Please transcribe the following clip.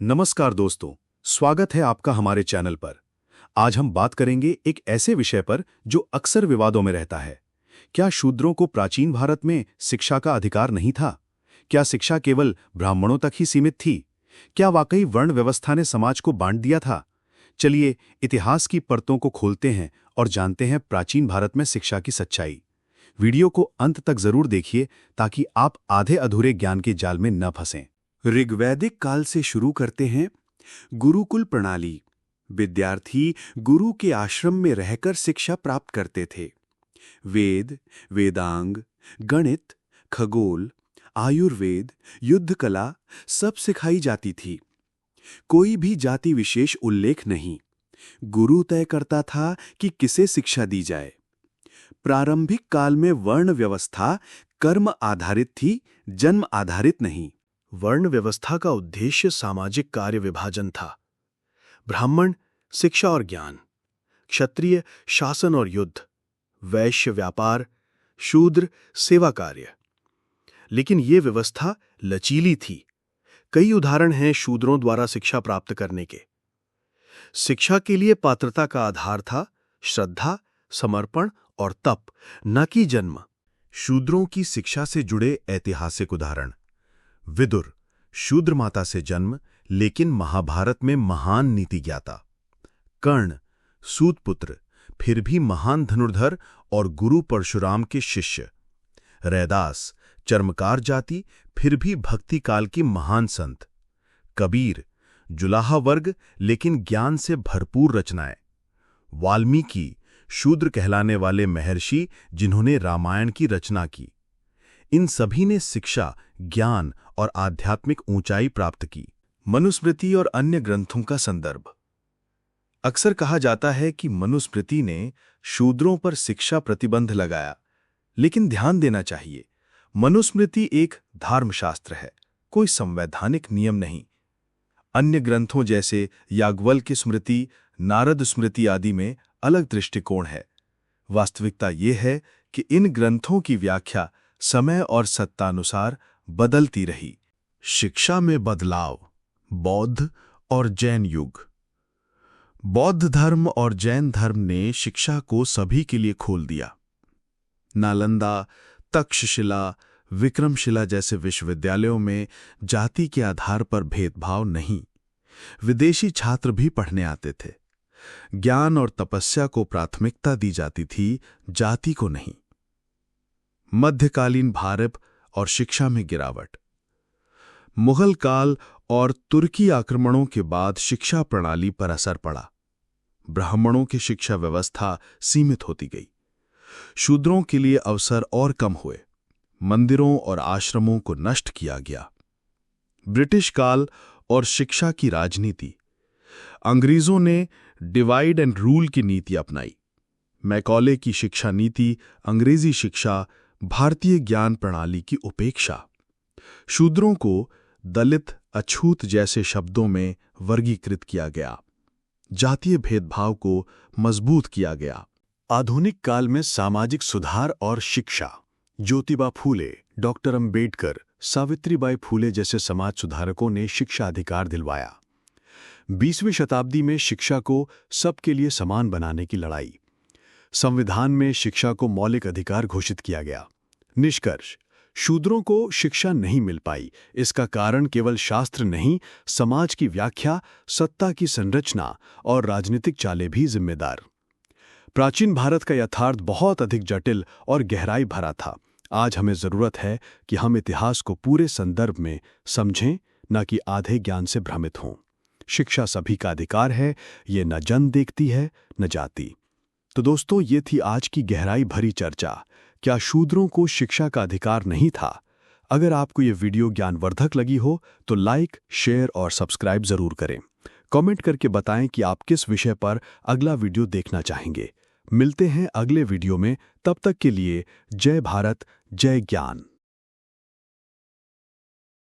नमस्कार दोस्तों, स्वागत है आपका हमारे चैनल पर। आज हम बात करेंगे एक ऐसे विषय पर जो अक्सर विवादों में रहता है। क्या शूद्रों को प्राचीन भारत में शिक्षा का अधिकार नहीं था? क्या शिक्षा केवल ब्राह्मणों तक ही सीमित थी? क्या वाकई वर्ण व्यवस्था ने समाज को बांट दिया था? चलिए इतिहास की परतों को खोलते हैं और जानते हैं प्राचीन भारत में शिक्षा की सच्चाई। वीडियो को अंत तक जरूर देखिए ताकि आप आधे अधूरे ज्ञान के जाल में न फंसें। ऋग्वैदिक काल से शुरू करते हैं। गुरुकुल प्रणाली। विद्यार्थी गुरु के आश्रम में रहकर शिक्षा प्राप्त करते थे। वेद, वेदांग, गणित, खगोल, आयुर्वेद, युद्ध कला सब सिखाई जाती थी। कोई भी जाति विशेष उल्लेख नहीं। गुरु तय करता था कि किसे शिक्षा दी जाए। प्रारंभिक काल में वर्ण व्यवस्था कर्म आधारित थी, जन्म आधारित नहीं। वर्ण व्यवस्था का उद्देश्य सामाजिक कार्य विभाजन था। ब्राह्मण शिक्षा और ज्ञान, क्षत्रिय शासन और युद्ध, वैश्य व्यापार, शूद्र सेवा कार्य। लेकिन ये व्यवस्था लचीली थी। कई उदाहरण हैं शूद्रों द्वारा शिक्षा प्राप्त करने के। शिक्षा के लिए पात्रता का आधार था श्रद्धा, समर्पण और तप, न कि जन्म। शूद्रों की शिक्षा से जुड़े ऐतिहासिक उदाहरण। विदुर, शूद्र माता से जन्म लेकिन महाभारत में महान नीति ज्ञाता। कर्ण, सूतपुत्र फिर भी महान धनुर्धर और गुरु परशुराम के शिष्य। रैदास, चर्मकार जाति फिर भी भक्ति काल की महान संत। कबीर, जुलाहा वर्ग लेकिन ज्ञान से भरपूर रचनाएं। वाल्मीकि, शूद्र कहलाने वाले महर्षि जिन्होंने रामायण की रचना की। इन सभी ने शिक्षा, ज्ञान और आध्यात्मिक ऊंचाई प्राप्त की। मनुस्मृति और अन्य ग्रंथों का संदर्भ। अक्सर कहा जाता है कि मनुस्मृति ने शूद्रों पर शिक्षा प्रतिबंध लगाया, लेकिन ध्यान देना चाहिए, मनुस्मृति एक धर्मशास्त्र है, कोई संवैधानिक नियम नहीं। अन्य ग्रंथों जैसे याज्ञवल्क्य स्मृति, नारद स्मृति आदि में अलग दृष्टिकोण है। वास्तविकता ये है कि इन ग्रंथों की व्याख्या समय और सत्तानुसार बदलती रही। शिक्षा में बदलाव। बौद्ध और जैन युग। बौद्ध धर्म और जैन धर्म ने शिक्षा को सभी के लिए खोल दिया। नालंदा, तक्षशिला, विक्रमशिला जैसे विश्वविद्यालयों में जाति के आधार पर भेदभाव नहीं। विदेशी छात्र भी पढ़ने आते थे। ज्ञान और तपस्या को प्राथमिकता दी जाती थी, जाति को नहीं। मध्यकालीन भारत और शिक्षा में गिरावट। मुगल काल और तुर्की आक्रमणों के बाद शिक्षा प्रणाली पर असर पड़ा। ब्राह्मणों की शिक्षा व्यवस्था सीमित होती गई। शूद्रों के लिए अवसर और कम हुए। मंदिरों और आश्रमों को नष्ट किया गया। ब्रिटिश काल और शिक्षा की राजनीति। अंग्रेजों ने डिवाइड एंड रूल की नीति अपनाई। मैकॉले की शिक्षा नीति, अंग्रेजी शिक्षा, भारतीय ज्ञान प्रणाली की उपेक्षा। शूद्रों को दलित, अछूत जैसे शब्दों में वर्गीकृत किया गया। जातीय भेदभाव को मजबूत किया गया। आधुनिक काल में सामाजिक सुधार और शिक्षा। ज्योतिबा फूले, डॉक्टर अंबेडकर, सावित्रीबाई फूले जैसे समाज सुधारकों ने शिक्षा अधिकार दिलवाया। 20वीं शताब्दी में शिक्षा को सबके लिए समान बनाने की लड़ाई। संविधान में शिक्षा को मौलिक अधिकार घोषित किया गया। निष्कर्ष, शूद्रों को शिक्षा नहीं मिल पाई। इसका कारण केवल शास्त्र नहीं, समाज की व्याख्या, सत्ता की संरचना और राजनीतिक चालें भी जिम्मेदार। प्राचीन भारत का यथार्थ बहुत अधिक जटिल और गहराई भरा था। आज हमें जरूरत है कि हम इतिहास को पूरे संदर्भ में समझें, न कि आधे ज्ञान से भ्रमित हों। शिक्षा सभी का अधिकार है, ये न जन देखती है न जाति। तो दोस्तों, ये थी आज की गहराई भरी चर्चा। क्या शूद्रों को शिक्षा का अधिकार नहीं था? अगर आपको ये वीडियो ज्ञानवर्धक लगी हो तो लाइक, शेयर और सब्सक्राइब जरूर करें। कमेंट करके बताएं कि आप किस विषय पर अगला वीडियो देखना चाहेंगे। मिलते हैं अगले वीडियो में, तब तक के लिए जय भारत, जय ज्ञान।